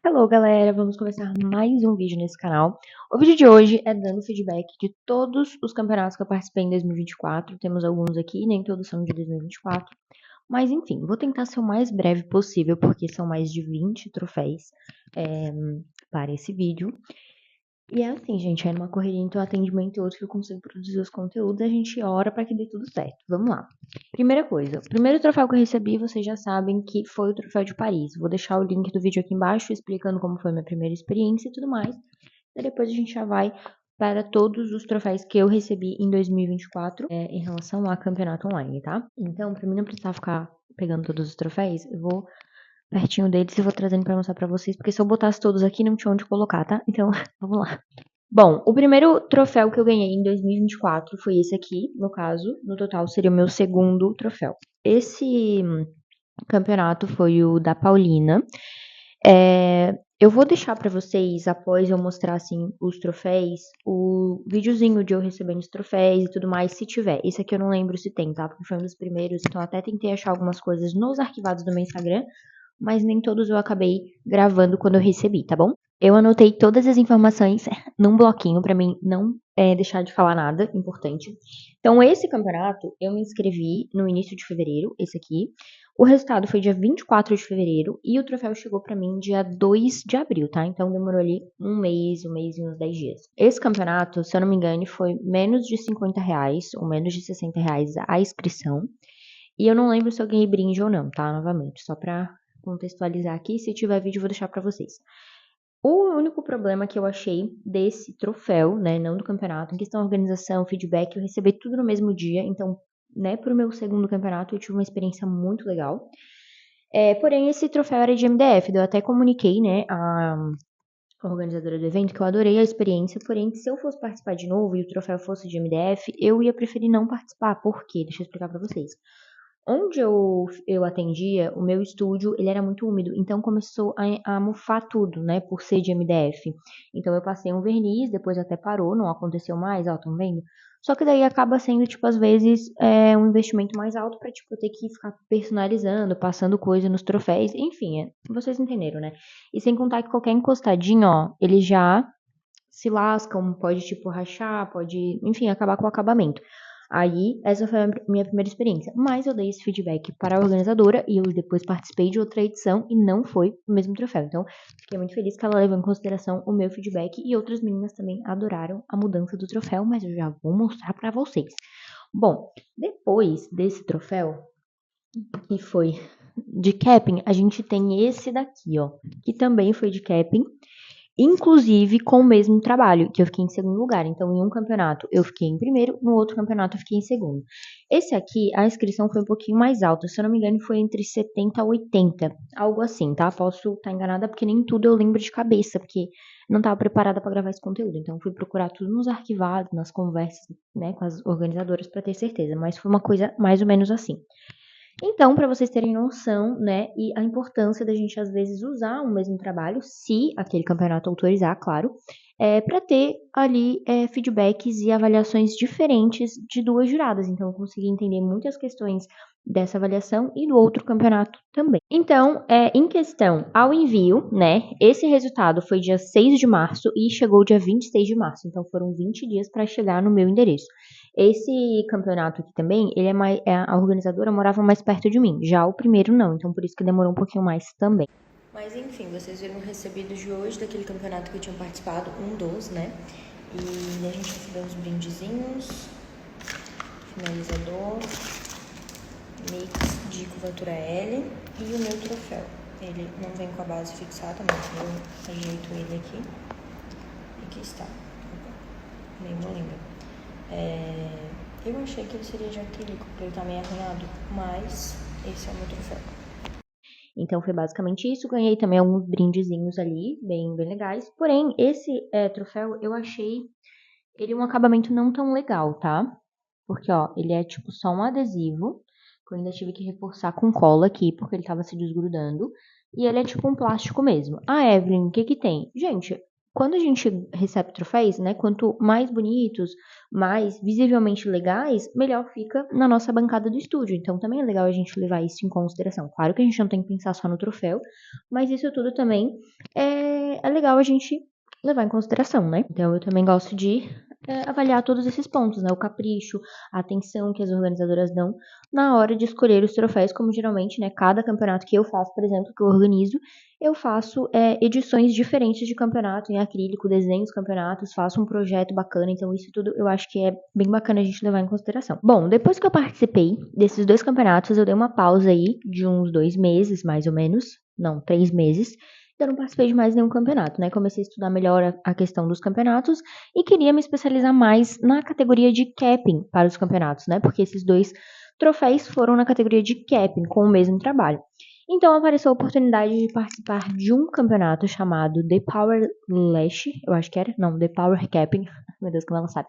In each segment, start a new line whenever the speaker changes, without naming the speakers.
Hello, galera! Vamos começar mais um vídeo nesse canal. O vídeo de hoje é dando feedback de todos os campeonatos que eu participei em 2024. Temos alguns aqui, nem todos são de 2024. Mas, enfim, vou tentar ser o mais breve possível, porque são mais de 20 troféus para esse vídeo. E é assim, gente, é numa correria entre um atendimento e outro que eu consigo produzir os conteúdos e a gente ora para que dê tudo certo. Vamos lá. Primeira coisa, o primeiro troféu que eu recebi, vocês já sabem que foi o troféu de Paris. Vou deixar o link do vídeo aqui embaixo explicando como foi minha primeira experiência e tudo mais. E depois a gente já vai para todos os troféus que eu recebi em 2024 em relação a campeonato online, tá? Então, pra mim não precisar ficar pegando todos os troféus, eu vou pertinho deles e vou trazendo pra mostrar pra vocês, porque se eu botasse todos aqui não tinha onde colocar, tá? Então, vamos lá. Bom, o primeiro troféu que eu ganhei em 2024 foi esse aqui, no caso, no total seria o meu segundo troféu. Esse campeonato foi o da Paulina. Eu vou deixar pra vocês, após eu mostrar, assim, os troféus, o videozinho de eu recebendo os troféus e tudo mais, se tiver. Esse aqui eu não lembro se tem, tá? Porque foi um dos primeiros, então até tentei achar algumas coisas nos arquivados do meu Instagram, mas nem todos eu acabei gravando quando eu recebi, tá bom? Eu anotei todas as informações num bloquinho pra mim não deixar de falar nada importante. Então, esse campeonato eu me inscrevi no início de fevereiro, esse aqui. O resultado foi dia 24 de fevereiro e o troféu chegou pra mim dia 2 de abril, tá? Então demorou ali um mês e uns 10 dias. Esse campeonato, se eu não me engano, foi menos de R$50 ou menos de R$60 a inscrição. E eu não lembro se eu ganhei brinde ou não, tá? Novamente, só pra contextualizar aqui. Se tiver vídeo, eu vou deixar pra vocês. O único problema que eu achei desse troféu, né, não do campeonato, em questão de organização, feedback, eu recebi tudo no mesmo dia, então, né, pro meu segundo campeonato eu tive uma experiência muito legal. Porém, esse troféu era de MDF, eu até comuniquei, né, a organizadora do evento, que eu adorei a experiência, porém, se eu fosse participar de novo e o troféu fosse de MDF, eu ia preferir não participar. Por quê? Deixa eu explicar pra vocês. Onde eu atendia, o meu estúdio, ele era muito úmido, então começou a mofar tudo, né, por ser de MDF. Então eu passei um verniz, depois até parou, não aconteceu mais, ó, estão vendo? Só que daí acaba sendo, tipo, às vezes, um investimento mais alto pra, tipo, eu ter que ficar personalizando, passando coisa nos troféus, enfim, vocês entenderam, né? E sem contar que qualquer encostadinho, ó, ele já se lascam, pode, tipo, rachar, pode, enfim, acabar com o acabamento. Aí, essa foi a minha primeira experiência. Mas eu dei esse feedback para a organizadora e eu depois participei de outra edição e não foi o mesmo troféu. Então, fiquei muito feliz que ela levou em consideração o meu feedback e outras meninas também adoraram a mudança do troféu, mas eu já vou mostrar para vocês. Bom, depois desse troféu, que foi de capping, a gente tem esse daqui, ó, que também foi de capping. Inclusive com o mesmo trabalho, que eu fiquei em segundo lugar. Então, em um campeonato eu fiquei em primeiro, no outro campeonato eu fiquei em segundo. Esse aqui, a inscrição foi um pouquinho mais alta, se eu não me engano, foi entre 70 a 80, algo assim, tá? Posso estar enganada, porque nem tudo eu lembro de cabeça, porque não estava preparada para gravar esse conteúdo. Então, fui procurar tudo nos arquivados, nas conversas, né, com as organizadoras para ter certeza, mas foi uma coisa mais ou menos assim. Então, para vocês terem noção, né, e a importância da gente às vezes usar o mesmo trabalho, se aquele campeonato autorizar, claro, para ter ali feedbacks e avaliações diferentes de duas juradas. Então, eu consegui entender muitas questões dessa avaliação e do outro campeonato também. Então, em questão ao envio, né, esse resultado foi dia 6 de março e chegou dia 26 de março. Então, foram 20 dias para chegar no meu endereço. Esse campeonato aqui também, ele a organizadora morava mais perto de mim. Já o primeiro não, então por isso que demorou um pouquinho mais também. Mas enfim, vocês viram recebidos de hoje daquele campeonato que eu tinha participado, um dos, né? E a gente recebeu uns brindezinhos, finalizador, mix de curvatura L e o meu troféu. Ele não vem com a base fixada, mas eu ajeito ele aqui. E aqui está. Bem molinho. Eu achei que ele seria de acrílico, porque ele tá meio arranhado, mas esse é o meu troféu. Então foi basicamente isso, ganhei também alguns brindezinhos ali, bem legais. Porém, esse troféu eu achei ele um acabamento não tão legal, tá? Porque, ó, ele é tipo só um adesivo, que eu ainda tive que reforçar com cola aqui, porque ele tava se desgrudando. E ele é tipo um plástico mesmo. Ah, Evelyn, o que que tem? Gente, quando a gente recebe troféus, né, quanto mais bonitos, mais visivelmente legais, melhor fica na nossa bancada do estúdio. Então também é legal a gente levar isso em consideração. Claro que a gente não tem que pensar só no troféu, mas isso tudo também é legal a gente levar em consideração, né? Então eu também gosto de avaliar todos esses pontos, né? O capricho, a atenção que as organizadoras dão na hora de escolher os troféus, como geralmente, né? Cada campeonato que eu faço, por exemplo, que eu organizo, eu faço edições diferentes de campeonato em acrílico, desenho os campeonatos, faço um projeto bacana, então isso tudo eu acho que é bem bacana a gente levar em consideração. Bom, depois que eu participei desses 2 campeonatos, eu dei uma pausa aí de uns 2 meses, mais ou menos, não, 3 meses, eu não participei de mais nenhum campeonato, né? Comecei a estudar melhor a questão dos campeonatos e queria me especializar mais na categoria de capping para os campeonatos, né? Porque esses 2 troféus foram na categoria de capping, com o mesmo trabalho. Então apareceu a oportunidade de participar de um campeonato chamado The Power Lash, eu acho que era, não, The Power Capping, meu Deus, como ela sabe.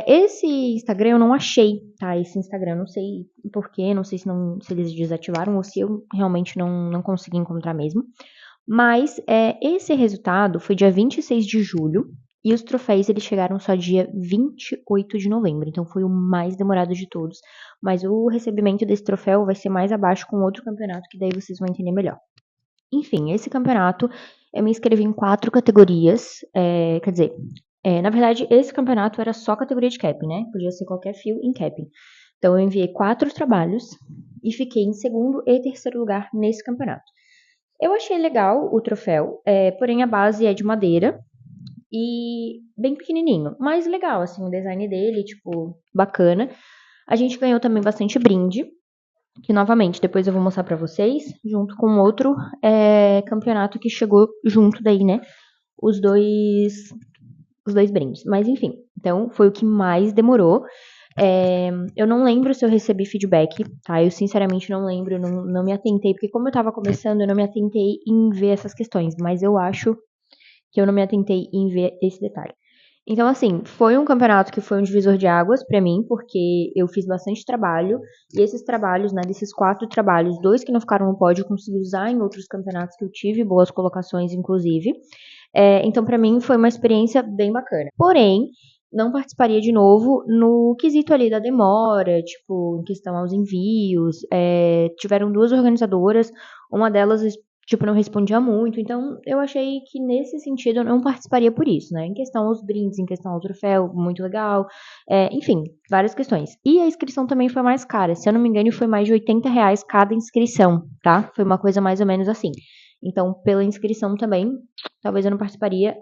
Esse Instagram eu não achei, tá? Esse Instagram, não sei porquê, não sei se eles desativaram ou se eu realmente não consegui encontrar mesmo. Mas esse resultado foi dia 26 de julho e os troféus eles chegaram só dia 28 de novembro, então foi o mais demorado de todos. Mas o recebimento desse troféu vai ser mais abaixo com outro campeonato que daí vocês vão entender melhor. Enfim, esse campeonato eu me inscrevi em 4 categorias, quer dizer, na verdade esse campeonato era só categoria de capping, né? Podia ser qualquer fio em capping. Então eu enviei 4 trabalhos e fiquei em segundo e terceiro lugar nesse campeonato. Eu achei legal o troféu, porém a base é de madeira e bem pequenininho, mas legal, assim, o design dele, tipo, bacana. A gente ganhou também bastante brinde, que novamente depois eu vou mostrar pra vocês, junto com outro campeonato que chegou junto daí, né, os dois brindes. Mas enfim, então foi o que mais demorou. Eu não lembro se eu recebi feedback, tá? Eu sinceramente não lembro, eu não me atentei, porque como eu tava começando, eu não me atentei em ver essas questões, mas eu acho que eu não me atentei em ver esse detalhe. Então, assim, foi um campeonato que foi um divisor de águas pra mim, porque eu fiz bastante trabalho, e esses trabalhos, né, desses 4 trabalhos, 2 que não ficaram no pódio, eu consegui usar em outros campeonatos que eu tive, boas colocações, inclusive. Então, pra mim, foi uma experiência bem bacana. Porém, não participaria de novo no quesito ali da demora, tipo, em questão aos envios. Tiveram 2 organizadoras, uma delas, tipo, não respondia muito, então eu achei que nesse sentido eu não participaria por isso, né? Em questão aos brindes, em questão ao troféu, muito legal, enfim, várias questões. E a inscrição também foi mais cara, se eu não me engano foi mais de R$80 cada inscrição, tá? Foi uma coisa mais ou menos assim. Então, pela inscrição também, talvez eu não participaria,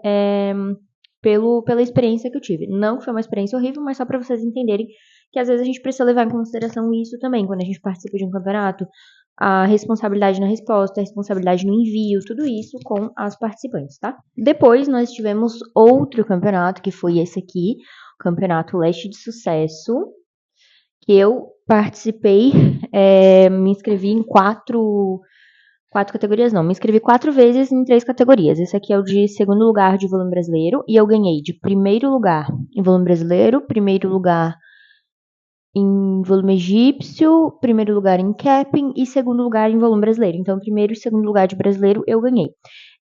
pela experiência que eu tive. Não que foi uma experiência horrível, mas só para vocês entenderem que às vezes a gente precisa levar em consideração isso também, quando a gente participa de um campeonato, a responsabilidade na resposta, a responsabilidade no envio, tudo isso com as participantes, tá? Depois nós tivemos outro campeonato, que foi esse aqui, o Campeonato Leste de Sucesso, que eu participei, me inscrevi em 4 categorias não, me inscrevi 4 vezes em 3 categorias. Esse aqui é o de segundo lugar de volume brasileiro, e eu ganhei de primeiro lugar em volume brasileiro, primeiro lugar em volume egípcio, primeiro lugar em capping e segundo lugar em volume brasileiro. Então, primeiro e segundo lugar de brasileiro eu ganhei.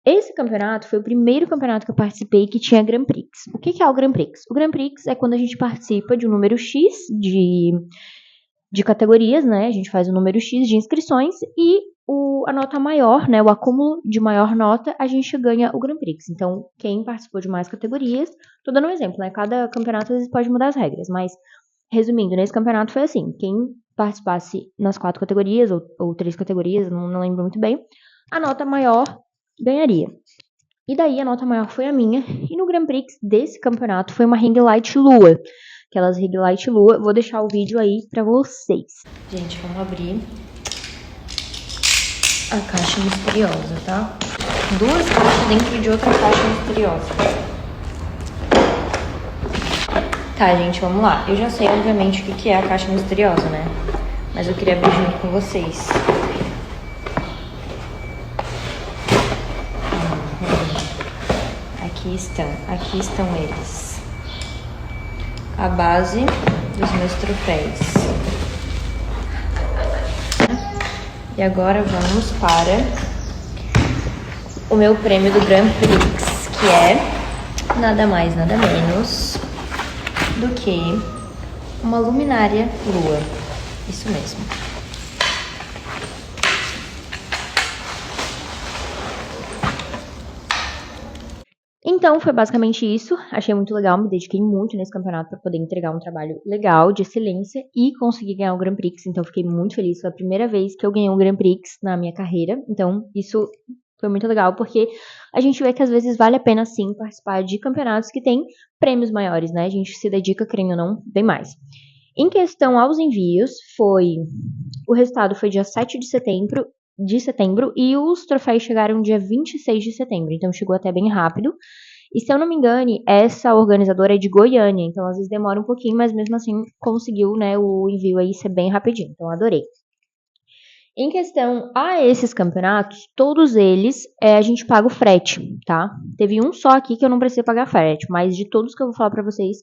Esse campeonato foi o primeiro campeonato que eu participei que tinha Grand Prix. O que é o Grand Prix? O Grand Prix é quando a gente participa de um número X de categorias, né? A gente faz o número X de inscrições e a nota maior, né? O acúmulo de maior nota, a gente ganha o Grand Prix. Então, quem participou de mais categorias, tô dando um exemplo, né? Cada campeonato às vezes pode mudar as regras, mas resumindo, nesse campeonato foi assim, quem participasse nas 4 categorias, ou 3 categorias, não lembro muito bem, a nota maior ganharia. E daí a nota maior foi a minha, e no Grand Prix desse campeonato foi uma ring light lua, aquelas ring light lua, vou deixar o vídeo aí pra vocês. Gente, vamos abrir a caixa misteriosa, tá? 2 caixas dentro de outra caixa misteriosa. Tá, gente, vamos lá. Eu já sei, obviamente, o que é a caixa misteriosa, né? Mas eu queria abrir junto com vocês. Aqui estão eles. A base dos meus troféus. E agora vamos para o meu prêmio do Grand Prix, que é nada mais, nada menos do que uma luminária lua. Isso mesmo. Então, foi basicamente isso. Achei muito legal, me dediquei muito nesse campeonato para poder entregar um trabalho legal, de excelência e conseguir ganhar o Grand Prix. Então, fiquei muito feliz. Foi a primeira vez que eu ganhei um Grand Prix na minha carreira. Então, isso foi muito legal, porque a gente vê que às vezes vale a pena sim participar de campeonatos que têm prêmios maiores, né? A gente se dedica, querendo ou não, bem mais. Em questão aos envios, o resultado foi dia 7 de setembro e os troféus chegaram dia 26 de setembro, então chegou até bem rápido. E se eu não me engane, essa organizadora é de Goiânia, então às vezes demora um pouquinho, mas mesmo assim conseguiu, né, o envio aí ser bem rapidinho, então adorei. Em questão a esses campeonatos, todos eles a gente paga o frete, tá? Teve um só aqui que eu não precisei pagar frete, mas de todos que eu vou falar pra vocês,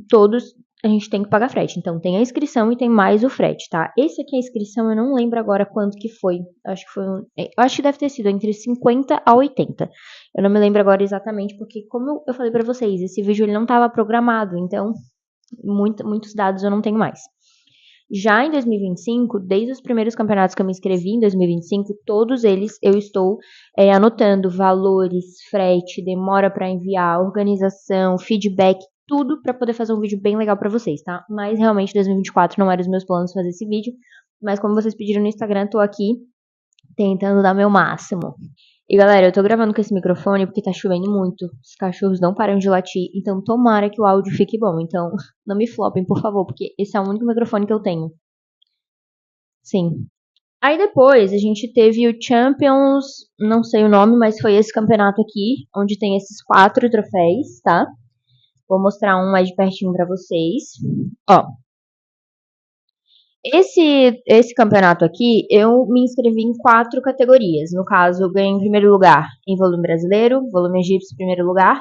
todos a gente tem que pagar frete. Então tem a inscrição e tem mais o frete, tá? Esse aqui, a inscrição, eu não lembro agora quanto que foi. Acho que deve ter sido entre 50 a 80. Eu não me lembro agora exatamente, porque como eu falei pra vocês, esse vídeo ele não estava programado, então muitos dados eu não tenho mais. Já em 2025, desde os primeiros campeonatos que eu me inscrevi em 2025, todos eles eu estou anotando valores, frete, demora para enviar, organização, feedback, tudo para poder fazer um vídeo bem legal para vocês, tá? Mas realmente 2024 não era os meus planos fazer esse vídeo, mas como vocês pediram no Instagram, tô aqui tentando dar meu máximo. E galera, eu tô gravando com esse microfone porque tá chovendo muito. Os cachorros não param de latir, então tomara que o áudio fique bom. Então, não me flopem, por favor, porque esse é o único microfone que eu tenho. Sim. Aí depois a gente teve o Champions, não sei o nome, mas foi esse campeonato aqui, onde tem esses 4 troféus, tá? Vou mostrar um mais de pertinho pra vocês. Ó, esse campeonato aqui, eu me inscrevi em 4 categorias. No caso, eu ganhei em primeiro lugar em volume brasileiro, volume egípcio em primeiro lugar,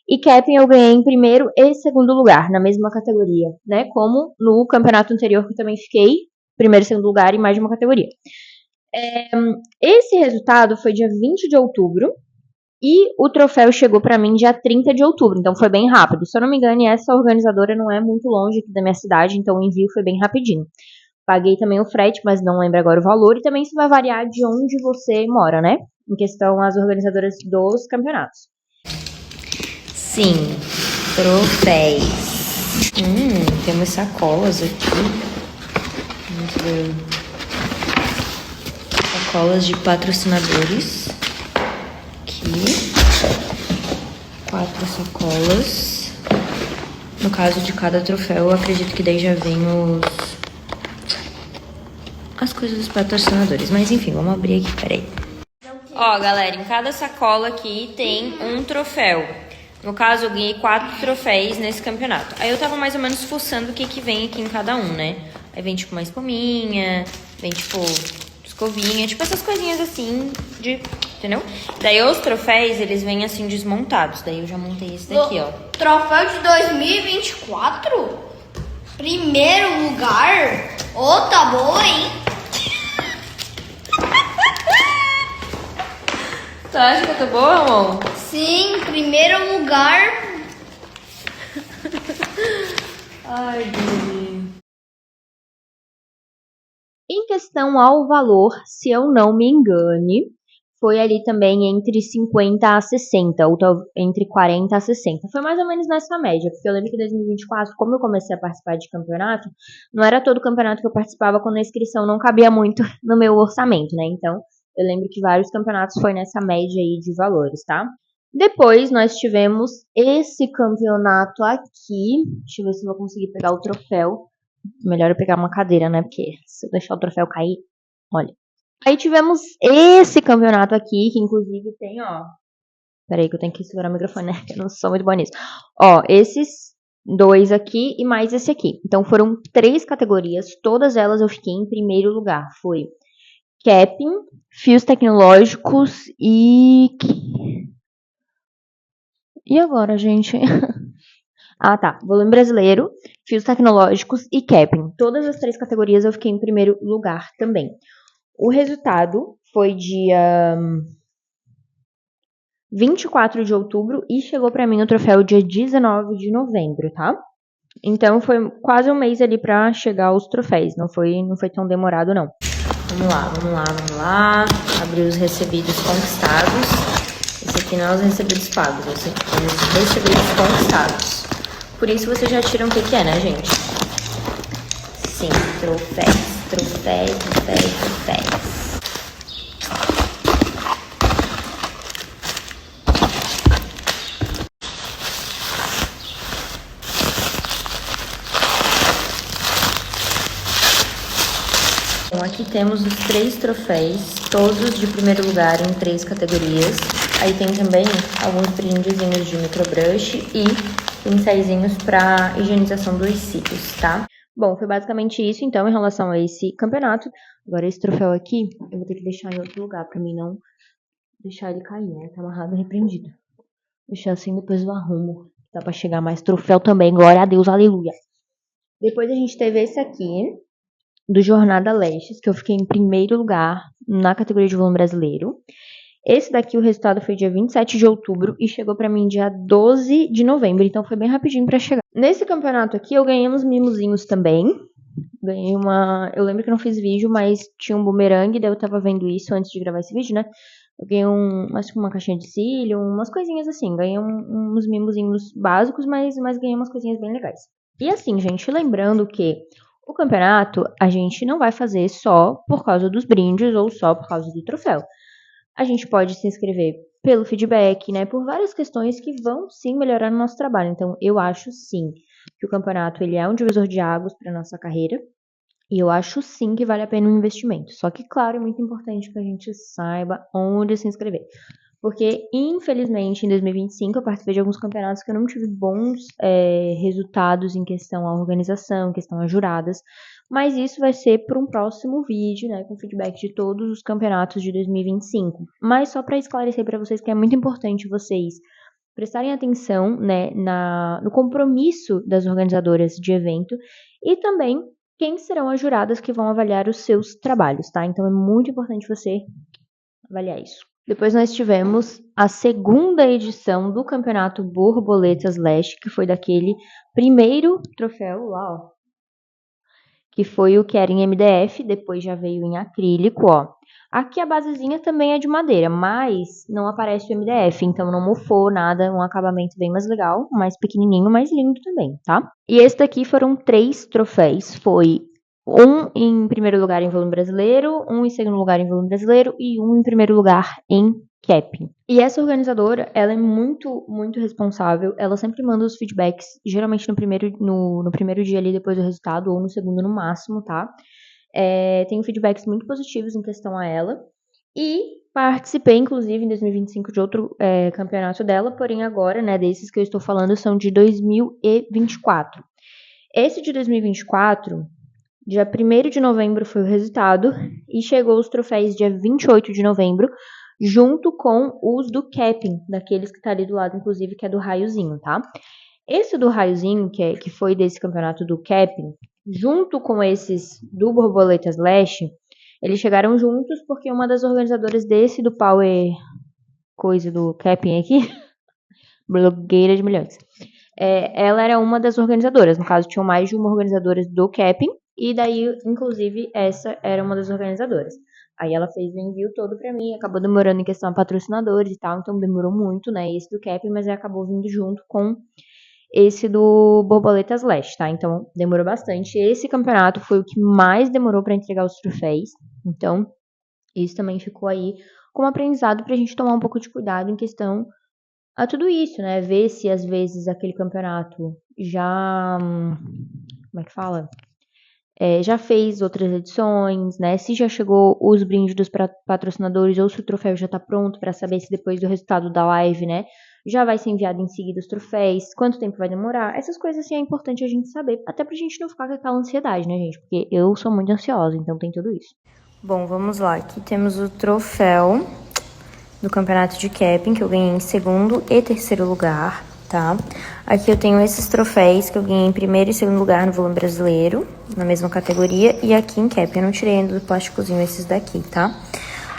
e capping eu ganhei em primeiro e segundo lugar, na mesma categoria, né? Como no campeonato anterior que eu também fiquei primeiro e segundo lugar em mais de uma categoria. Esse resultado foi dia 20 de outubro e o troféu chegou para mim dia 30 de outubro, então foi bem rápido. Se eu não me engano, essa organizadora não é muito longe aqui da minha cidade, então o envio foi bem rapidinho. Paguei também o frete, mas não lembro agora o valor. E também isso vai variar de onde você mora, né? Em questão as organizadoras dos campeonatos. Sim, troféus. Temos sacolas aqui. Vamos ver. Sacolas de patrocinadores. Aqui. 4 sacolas. No caso de cada troféu, eu acredito que daí já vem as coisas dos patrocinadores. Mas enfim, vamos abrir aqui, peraí. Ó, galera, em cada sacola aqui tem um troféu. No caso, eu ganhei 4 troféus nesse campeonato. Aí eu tava mais ou menos fuçando o que vem aqui em cada um, né? Aí vem tipo uma espuminha, vem tipo escovinha, tipo essas coisinhas assim entendeu? Daí os troféus, eles vêm assim desmontados. Daí eu já montei esse daqui, ó.
Troféu de 2024? Primeiro lugar? Ô, tá boa, hein?
Tu acha que eu tô boa, amor?
Sim, primeiro lugar.
Ai, Deus. Em questão ao valor, se eu não me engane, foi ali também entre 50 a 60, ou entre 40 a 60. Foi mais ou menos nessa média, porque eu lembro que em 2024, como eu comecei a participar de campeonato, não era todo campeonato que eu participava quando a inscrição não cabia muito no meu orçamento, né? Então, eu lembro que vários campeonatos foi nessa média aí de valores, tá? Depois nós tivemos esse campeonato aqui. Deixa eu ver se eu vou conseguir pegar o troféu. Melhor eu pegar uma cadeira, né? Porque se eu deixar o troféu cair, olha. Aí tivemos esse campeonato aqui, que inclusive tem, ó. Peraí que eu tenho que segurar o microfone, né? Que eu não sou muito boa nisso. Ó, esses 2 aqui e mais esse aqui. Então foram 3 categorias, todas elas eu fiquei em primeiro lugar. Foi capping, fios tecnológicos e... E agora, gente? Ah, tá. Volume brasileiro, fios tecnológicos e capping. Todas as 3 categorias eu fiquei em primeiro lugar também. O resultado foi dia 24 de outubro e chegou pra mim o troféu dia 19 de novembro, tá? Então foi quase um mês ali pra chegar os troféus, não foi tão demorado não. Vamos lá. Abrir os recebidos conquistados. Esse aqui não é os recebidos pagos, esse aqui é os recebidos conquistados. Por isso vocês já tiram o que é, né, gente? Sim, troféus. Então, aqui temos os 3 troféus, todos de primeiro lugar em 3 categorias. Aí tem também alguns brindezinhos de microbrush e pincéisinhos para higienização dos cílios, tá? Bom, foi basicamente isso, então, em relação a esse campeonato. Agora, esse troféu aqui, eu vou ter que deixar em outro lugar, pra mim não deixar ele cair, né? Tá amarrado e repreendido. Deixar assim, depois eu arrumo. Dá pra chegar mais troféu também, glória a Deus, aleluia. Depois a gente teve esse aqui, do Jornada Lestes, que eu fiquei em primeiro lugar na categoria de volume brasileiro. Esse daqui, o resultado foi dia 27 de outubro e chegou pra mim dia 12 de novembro, então foi bem rapidinho pra chegar. Nesse campeonato aqui, eu ganhei uns mimozinhos também. Ganhei uma... Eu lembro que eu não fiz vídeo, mas tinha um bumerangue, daí eu tava vendo isso antes de gravar esse vídeo, né? Eu ganhei acho que uma caixinha de cílio, umas coisinhas assim. Ganhei uns mimozinhos básicos, mas ganhei umas coisinhas bem legais. E assim, gente, lembrando que o campeonato a gente não vai fazer só por causa dos brindes ou só por causa do troféu. A gente pode se inscrever pelo feedback, né? Por várias questões que vão sim melhorar no nosso trabalho. Então, eu acho sim que o campeonato ele é um divisor de águas para nossa carreira. E eu acho sim que vale a pena um investimento. Só que, claro, é muito importante que a gente saiba onde se inscrever. Porque, infelizmente, em 2025 eu participei de alguns campeonatos que eu não tive bons resultados em questão à organização, em questão a juradas. Mas isso vai ser para um próximo vídeo, né, com feedback de todos os campeonatos de 2025. Mas só para esclarecer para vocês que é muito importante vocês prestarem atenção, né, no compromisso das organizadoras de evento e também quem serão as juradas que vão avaliar os seus trabalhos, tá? Então é muito importante você avaliar isso. Depois nós tivemos a segunda edição do Campeonato Borboletas Leste, que foi daquele primeiro troféu lá, ó, que foi o que era em MDF, depois já veio em acrílico, ó. Aqui a basezinha também é de madeira, mas não aparece o MDF, então não mofou nada, um acabamento bem mais legal, mais pequenininho, mais lindo também, tá? E esse daqui foram 3 troféus, foi um em primeiro lugar em volume brasileiro, um em segundo lugar em volume brasileiro e um em primeiro lugar em capping. E essa organizadora, ela é muito, muito responsável. Ela sempre manda os feedbacks, geralmente no primeiro dia ali depois do resultado, ou no segundo no máximo, tá? Tenho feedbacks muito positivos em questão a ela. E participei, inclusive, em 2025 de outro campeonato dela, porém agora, né, desses que eu estou falando, são de 2024. Esse de 2024... Dia 1º de novembro foi o resultado e chegou os troféus dia 28 de novembro, junto com os do capping, daqueles que tá ali do lado, inclusive, que é do raiozinho, tá? Esse do raiozinho, que foi desse campeonato do capping, junto com esses do Borboletas Leste, eles chegaram juntos porque uma das organizadoras desse do Power, coisa do capping aqui, blogueira de milhões, ela era uma das organizadoras, no caso tinham mais de uma organizadora do capping, e daí, inclusive, essa era uma das organizadoras. Aí ela fez o envio todo pra mim, acabou demorando em questão a patrocinadores e tal, então demorou muito, né, esse do capping, mas acabou vindo junto com esse do Borboletas Leste, tá? Então, demorou bastante. Esse campeonato foi o que mais demorou pra entregar os troféus, então, isso também ficou aí como aprendizado pra gente tomar um pouco de cuidado em questão a tudo isso, né, ver se às vezes aquele campeonato já, como é que fala? Já fez outras edições, né? Se já chegou os brindes dos patrocinadores ou se o troféu já tá pronto para saber se depois do resultado da live, né? Já vai ser enviado em seguida os troféus, quanto tempo vai demorar. Essas coisas assim é importante a gente saber, até pra gente não ficar com aquela ansiedade, né, gente? Porque eu sou muito ansiosa, então tem tudo isso. Bom, vamos lá. Aqui temos o troféu do campeonato de capping, que eu ganhei em segundo e terceiro lugar, tá? Aqui eu tenho esses troféus que eu ganhei em primeiro e segundo lugar no volume brasileiro, na mesma categoria, e aqui em capping eu não tirei ainda do plásticozinho esses daqui, tá?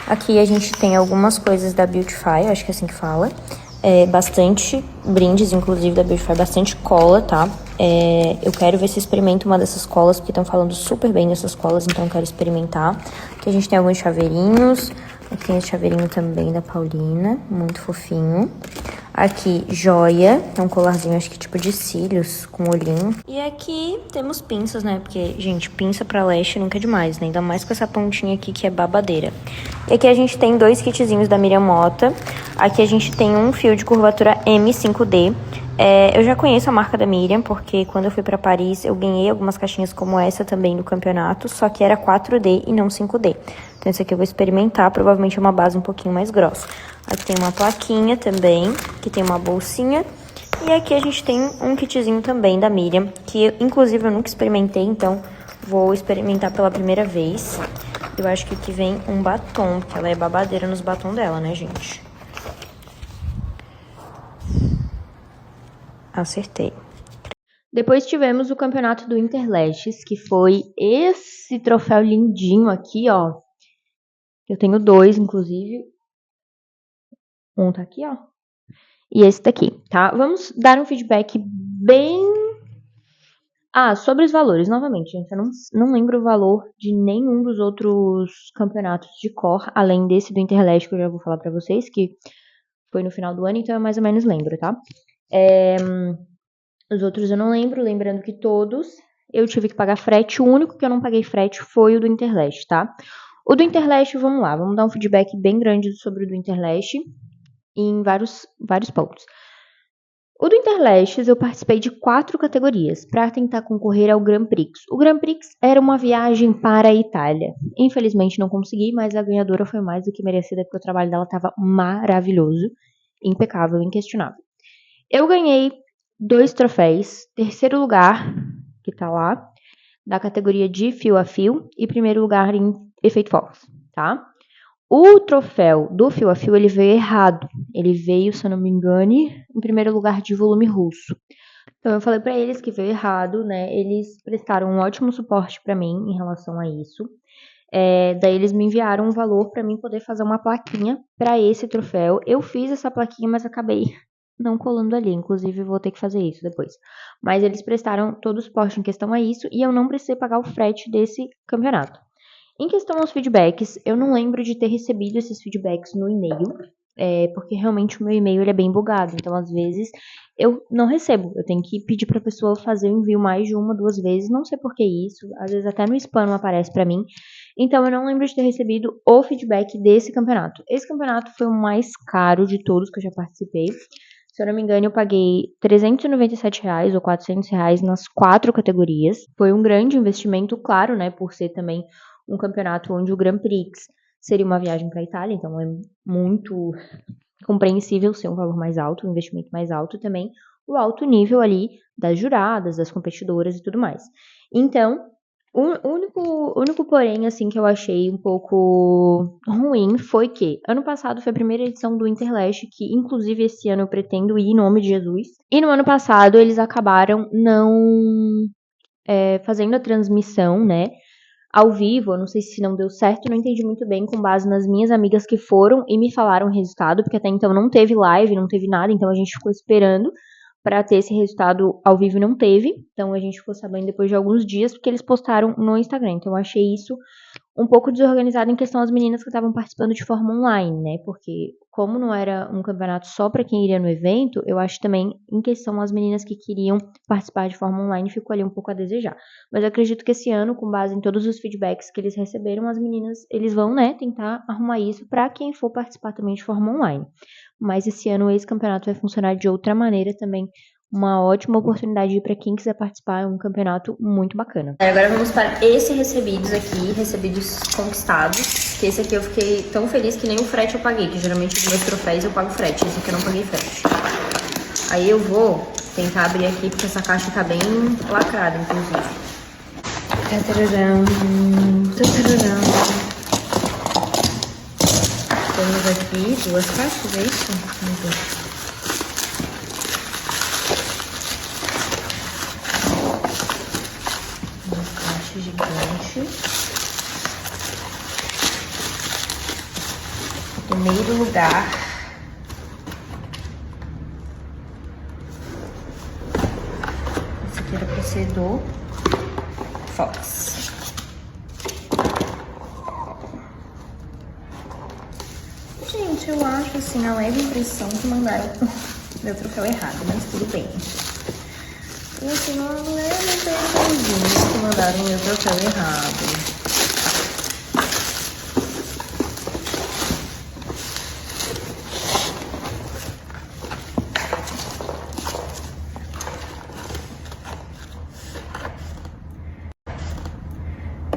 Aqui a gente tem algumas coisas da Beautify, acho que é assim que fala. Bastante brindes, inclusive, da Beautify, bastante cola, tá? Eu quero ver se experimento uma dessas colas, porque estão falando super bem dessas colas, então eu quero experimentar. Aqui a gente tem alguns chaveirinhos. Aqui tem esse chaveirinho também da Paulina, muito fofinho. Aqui, joia, é um colarzinho, acho que tipo de cílios, com olhinho. E aqui temos pinças, né? Porque, gente, pinça pra leste nunca é demais, né? Ainda mais com essa pontinha aqui que é babadeira. E aqui a gente tem 2 kitzinhos da Miriam Mota. Aqui a gente tem um fio de curvatura M5D. Eu já conheço a marca da Miriam, porque quando eu fui pra Paris, eu ganhei algumas caixinhas como essa também no campeonato, só que era 4D e não 5D. Então esse aqui eu vou experimentar, provavelmente é uma base um pouquinho mais grossa. Aqui tem uma plaquinha também, que tem uma bolsinha. E aqui a gente tem um kitzinho também da Miriam, que inclusive eu nunca experimentei, então vou experimentar pela primeira vez. Eu acho que aqui vem um batom, porque ela é babadeira nos batons dela, né, gente? Acertei. Depois tivemos o campeonato do Interlashes, que foi esse troféu lindinho aqui, ó. Eu tenho 2, inclusive. Um tá aqui, ó. E esse daqui, tá? Vamos dar um feedback bem... sobre os valores, novamente, gente. Eu não lembro o valor de nenhum dos outros campeonatos de cor, além desse do Interlash, que eu já vou falar pra vocês, que foi no final do ano, então eu mais ou menos lembro, tá? Os outros eu não lembro, lembrando que todos eu tive que pagar frete. O único que eu não paguei frete foi o do Interlash, tá? O do Interlash, vamos lá, vamos dar um feedback bem grande sobre o do Interlash em vários pontos. O do Interlashes eu participei de 4 categorias para tentar concorrer ao Grand Prix. O Grand Prix era uma viagem para a Itália. Infelizmente não consegui, mas a ganhadora foi mais do que merecida, porque o trabalho dela estava maravilhoso, impecável, inquestionável. Eu ganhei 2 troféus, 3º lugar, que tá lá, da categoria de fio a fio, e 1º lugar em efeito Fox, tá? O troféu do fio a fio, ele veio errado. Ele veio, se eu não me engane, em 1º lugar de volume russo. Então eu falei pra eles que veio errado, né? Eles prestaram um ótimo suporte pra mim em relação a isso. Daí eles me enviaram um valor pra mim poder fazer uma plaquinha pra esse troféu. Eu fiz essa plaquinha, mas acabei não colando ali. Inclusive vou ter que fazer isso depois. Mas eles prestaram todo o suporte em questão a isso e eu não precisei pagar o frete desse campeonato. Em questão aos feedbacks, eu não lembro de ter recebido esses feedbacks no e-mail, porque realmente o meu e-mail ele é bem bugado, então às vezes eu não recebo, eu tenho que pedir para a pessoa fazer o envio mais de 1, 2 vezes, não sei por que isso, às vezes até no spam não aparece para mim, então eu não lembro de ter recebido o feedback desse campeonato. Esse campeonato foi o mais caro de todos que eu já participei. Se eu não me engano, eu paguei R$397 ou R$400 nas 4 categorias. Foi um grande investimento, claro, né, por ser também um campeonato onde o Grand Prix seria uma viagem para a Itália, então é muito compreensível ser um valor mais alto, um investimento mais alto, também o alto nível ali das juradas, das competidoras e tudo mais. Então, o único porém, assim, que eu achei um pouco ruim foi que ano passado foi a primeira edição do Interlash, que inclusive esse ano eu pretendo ir em nome de Jesus. E no ano passado eles acabaram não fazendo a transmissão, né, ao vivo. Eu não sei se não deu certo, não entendi muito bem, com base nas minhas amigas que foram e me falaram o resultado, porque até então não teve live, não teve nada, então a gente ficou esperando para ter esse resultado ao vivo e não teve. Então a gente ficou sabendo depois de alguns dias, porque eles postaram no Instagram. Então eu achei isso um pouco desorganizado em questão às meninas que estavam participando de forma online, né? Porque como não era um campeonato só para quem iria no evento, eu acho também em questão às meninas que queriam participar de forma online ficou ali um pouco a desejar. Mas eu acredito que esse ano, com base em todos os feedbacks que eles receberam, as meninas, eles vão, né, tentar arrumar isso para quem for participar também de forma online. Mas esse ano esse campeonato vai funcionar de outra maneira também. Uma ótima oportunidade para quem quiser participar, é um campeonato muito bacana. Agora vamos para esses recebidos aqui, recebidos conquistados. Que esse aqui eu fiquei tão feliz que nem o frete eu paguei, que geralmente os meus troféus eu pago frete, esse aqui eu não paguei frete. Aí eu vou tentar abrir aqui, porque essa caixa tá bem lacrada, inclusive. Temos aqui 2 caixas, é isso? Vamos ver. Gigante. primeiro lugar. Esse aqui era pra ser do Fox. Gente, eu acho assim, a leve impressão que mandaram meu troféu errado, mas tudo bem. E assim, uma leve impressãozinha que mandaram meu troféu errado.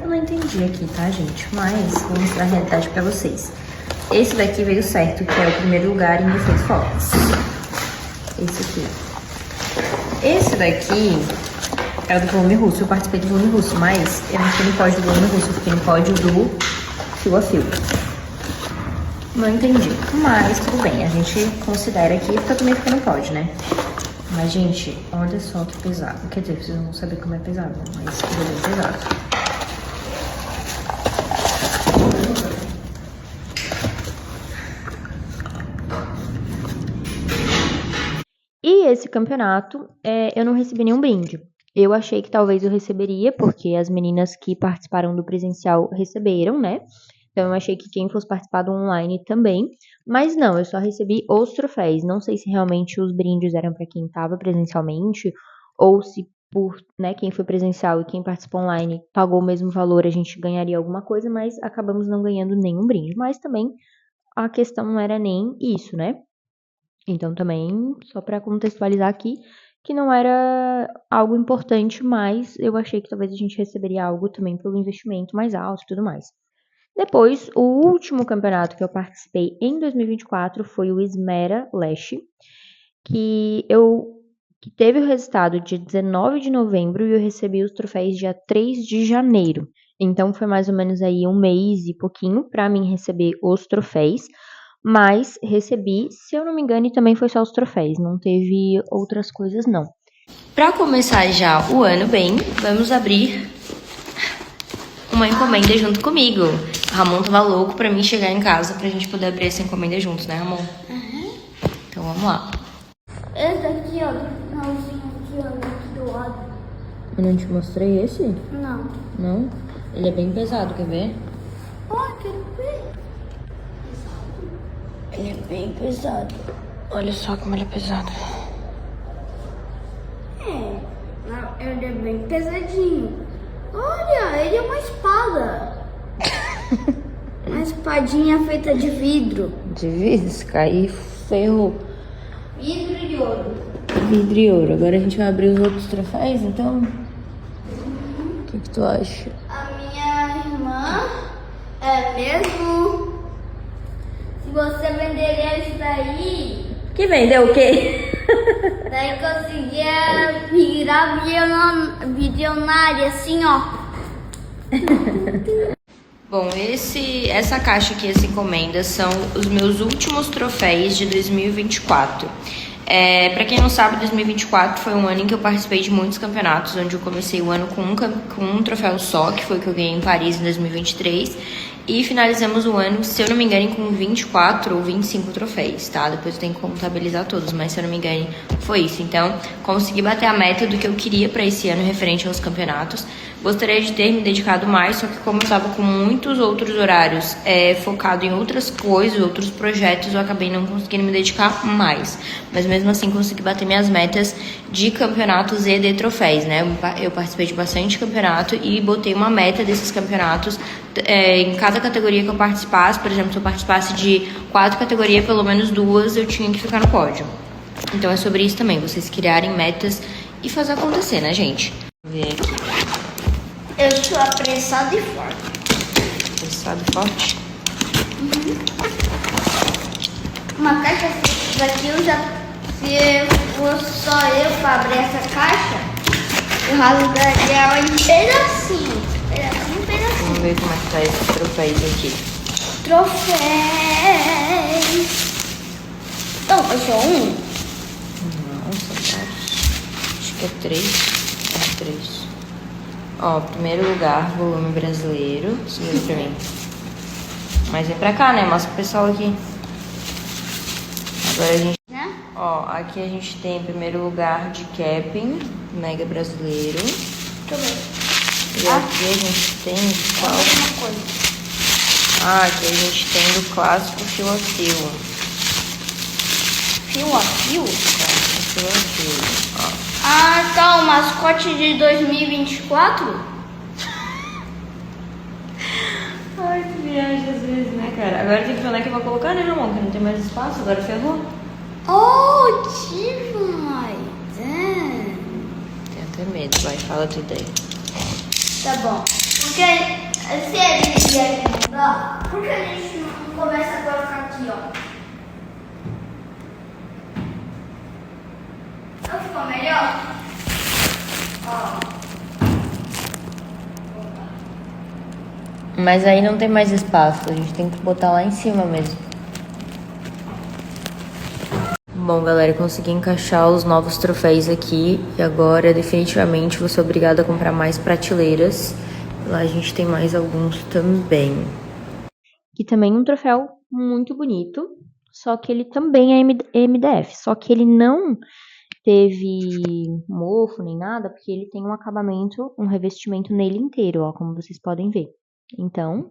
Eu não entendi aqui, tá, gente? Mas vou mostrar a realidade pra vocês. Esse daqui veio certo, que é o primeiro lugar em defesa Fox. Esse aqui. Esse daqui é o do volume russo. Eu participei do volume russo, mas eu não fiquei no pódio do volume russo. Eu fiquei no pódio do fio a fio. Não entendi. Mas tudo bem, a gente considera aqui, porque eu também fiquei no pódio, né? Mas, gente, olha só que pesado. Quer dizer, vocês vão saber como é pesado, mas é bem pesado. E esse campeonato, eu não recebi nenhum brinde. Eu achei que talvez eu receberia, porque as meninas que participaram do presencial receberam, né? Então eu achei que quem fosse participar do online também. Mas não, eu só recebi os troféus. Não sei se realmente os brindes eram para quem estava presencialmente, ou se por, né, quem foi presencial e quem participou online pagou o mesmo valor, a gente ganharia alguma coisa, mas acabamos não ganhando nenhum brinde. Mas também a questão não era nem isso, né? Então, também, só para contextualizar aqui, que não era algo importante, mas eu achei que talvez a gente receberia algo também pelo investimento mais alto e tudo mais. Depois, o último campeonato que eu participei em 2024 foi o Esmera Leste, que teve o resultado dia 19 de novembro e eu recebi os troféus dia 3 de janeiro. Então, foi mais ou menos aí um mês e pouquinho para mim receber os troféus. Mas recebi, se eu não me engano, e também foi só os troféus, não teve outras coisas não. Para começar já o ano bem, vamos abrir uma encomenda junto comigo. O Ramon tava louco pra mim chegar em casa pra gente poder abrir essa encomenda juntos, né, Ramon?
Uhum.
Então vamos lá.
Esse daqui, ó, do finalzinho aqui, ó, aqui do lado.
Eu não te mostrei esse?
Não.
Não? Ele é bem pesado, quer ver?
Ó, quero ver. Ele é bem pesado.
Olha só como ele é pesado.
Ele é bem pesadinho. Olha, ele é uma espada. Uma espadinha feita de vidro.
De vidro, se cair, ferrou.
Vidro de ouro.
Vidro e ouro. Agora a gente vai abrir os outros troféus, então? O que tu acha?
A minha irmã é mesmo. Se você vender esse daí,
Que vendeu o quê?
daí conseguia virar bilionária assim, ó.
Bom, essa caixa aqui, essa encomenda, são os meus últimos troféus de 2024. Pra quem não sabe, 2024 foi um ano em que eu participei de muitos campeonatos, onde eu comecei o ano com um troféu só, que foi o que eu ganhei em Paris em 2023. E finalizamos o ano, se eu não me engano, com 24 ou 25 troféus, tá? Depois eu tenho que contabilizar todos, mas se eu não me engano, foi isso. Então, consegui bater a meta do que eu queria pra esse ano referente aos campeonatos. Gostaria de ter me dedicado mais, só que como eu estava com muitos outros horários focado em outras coisas, outros projetos, eu acabei não conseguindo me dedicar mais. Mas mesmo assim consegui bater minhas metas de campeonatos e de troféus, né? Eu participei de bastante campeonato e botei uma meta desses campeonatos em cada categoria que eu participasse. Por exemplo, se eu participasse de 4 categorias, pelo menos 2 eu tinha que ficar no pódio. Então é sobre isso também, vocês criarem metas e fazer acontecer, né, gente? Vamos ver aqui.
Eu sou apressado e forte.
Apressado e forte?
Uhum. Uma caixa daqui eu já... Se fosse só eu pra abrir essa caixa, eu rasgaria ela em pedacinhos. Pedacinho.
Vamos ver como é que tá esses troféus aqui.
Troféus. Então, foi só um?
Não, são vários. Acho que é 3. É 3. Ó, primeiro lugar, volume brasileiro. Segura pra mim. Mas vem pra cá, né? Mostra pro pessoal aqui. Agora a gente...
Né?
Ó, aqui a gente tem em primeiro lugar de Capping, Mega Brasileiro.
Deixa eu ver.
E aqui a gente tem qual?
Alguma coisa.
Ah, aqui a gente tem do clássico Fio a Fio.
Fio a fio?
Fio a Fio, ó.
Ah, tá. O mascote de 2024?
Ai, que viagem às vezes, né, cara? Agora tem que ver onde é que eu vou colocar, né, Ramon? Que não tem mais espaço, agora ferrou.
Oh, tive uma ideia.
Tenho até medo, vai, fala a tua ideia.
Tá bom. Porque se a gente vier aqui mudar, por que a gente não começa a colocar aqui, ó? Não ficou melhor? Ó.
Mas aí não tem mais espaço, a gente tem que botar lá em cima mesmo. Bom, galera, consegui encaixar os novos troféus aqui e agora definitivamente vou ser obrigada a comprar mais prateleiras. Lá a gente tem mais alguns também. E também um troféu muito bonito, só que ele também é MDF, só que ele não teve mofo nem nada, porque ele tem um acabamento, um revestimento nele inteiro, ó, como vocês podem ver. Então,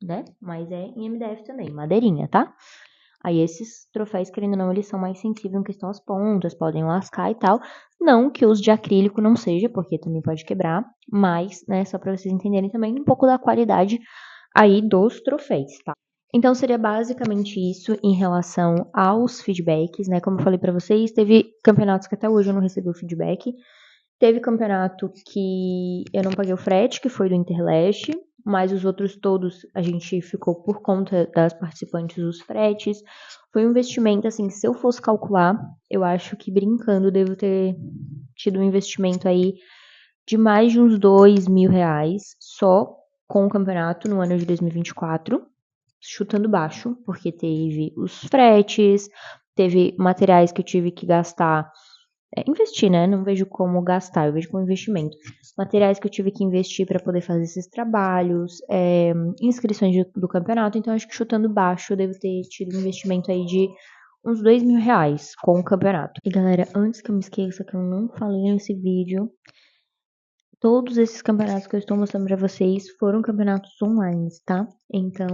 né, mas é em MDF também, madeirinha, tá? Aí esses troféus, querendo ou não, eles são mais sensíveis em questão às pontas, podem lascar e tal. Não que os de acrílico não seja, porque também pode quebrar, mas, né, só pra vocês entenderem também um pouco da qualidade aí dos troféus, tá? Então seria basicamente isso em relação aos feedbacks, né? Como eu falei pra vocês, teve campeonatos que até hoje eu não recebi o feedback. Teve campeonato que eu não paguei o frete, que foi do Interleste, mas os outros todos a gente ficou por conta das participantes os fretes. Foi um investimento, assim, se eu fosse calcular, eu acho que brincando devo ter tido um investimento aí de mais de uns R$2.000 só com o campeonato no ano de 2024, chutando baixo, porque teve os fretes, teve materiais que eu tive que gastar, investir, né? Não vejo como gastar, eu vejo como investimento. Materiais que eu tive que investir para poder fazer esses trabalhos, inscrições do campeonato, então acho que chutando baixo eu devo ter tido um investimento aí de uns R$2.000 com o campeonato. E galera, antes que eu me esqueça, que eu não falei nesse vídeo, todos esses campeonatos que eu estou mostrando pra vocês foram campeonatos online, tá? Então,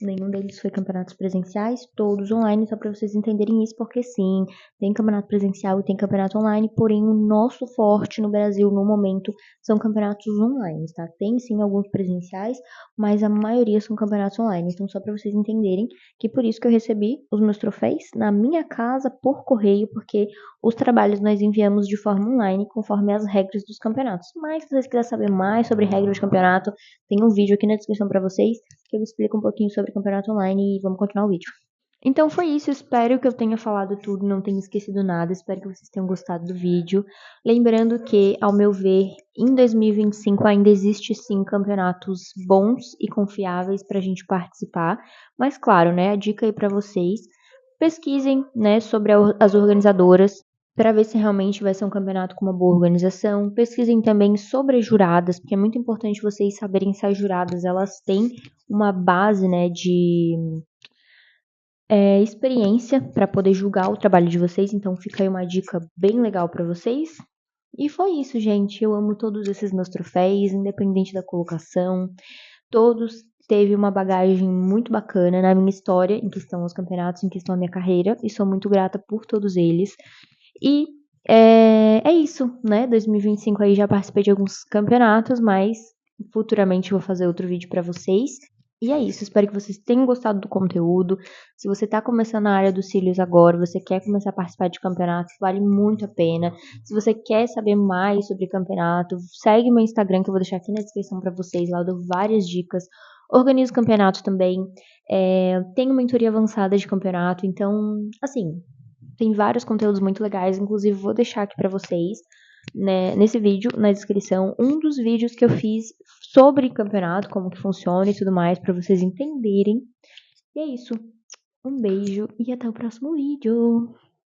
nenhum deles foi campeonatos presenciais, todos online, só pra vocês entenderem isso, porque sim, tem campeonato presencial e tem campeonato online, porém o nosso forte no Brasil, no momento, são campeonatos online, tá? Tem sim alguns presenciais, mas a maioria são campeonatos online, então só pra vocês entenderem que por isso que eu recebi os meus troféus na minha casa por correio, porque os trabalhos nós enviamos de forma online, conforme as regras dos campeonatos. Mas se vocês quiserem saber mais sobre regras de campeonato, tem um vídeo aqui na descrição pra vocês, que eu explico um pouquinho sobre campeonato online e vamos continuar o vídeo. Então foi isso, espero que eu tenha falado tudo, não tenha esquecido nada, espero que vocês tenham gostado do vídeo. Lembrando que, ao meu ver, em 2025 ainda existe sim campeonatos bons e confiáveis pra gente participar, mas claro, né, a dica aí pra vocês, pesquisem, né, sobre as organizadoras, para ver se realmente vai ser um campeonato com uma boa organização. Pesquisem também sobre as juradas, porque é muito importante vocês saberem se as juradas elas têm uma base, né, de experiência para poder julgar o trabalho de vocês. Então fica aí uma dica bem legal para vocês. E foi isso, gente. Eu amo todos esses meus troféus, independente da colocação. Todos teve uma bagagem muito bacana na minha história, em questão aos campeonatos, em questão à minha carreira. E sou muito grata por todos eles. E é isso, né? 2025 aí já participei de alguns campeonatos, mas futuramente vou fazer outro vídeo pra vocês. E é isso, espero que vocês tenham gostado do conteúdo. Se você tá começando na área dos cílios agora, você quer começar a participar de campeonatos, vale muito a pena. Se você quer saber mais sobre campeonato, segue meu Instagram, que eu vou deixar aqui na descrição pra vocês. Lá eu dou várias dicas. Organizo campeonato também. Tenho mentoria avançada de campeonato, então, assim, tem vários conteúdos muito legais, inclusive vou deixar aqui pra vocês, né, nesse vídeo, na descrição, um dos vídeos que eu fiz sobre campeonato, como que funciona e tudo mais, pra vocês entenderem. E é isso. Um beijo e até o próximo vídeo.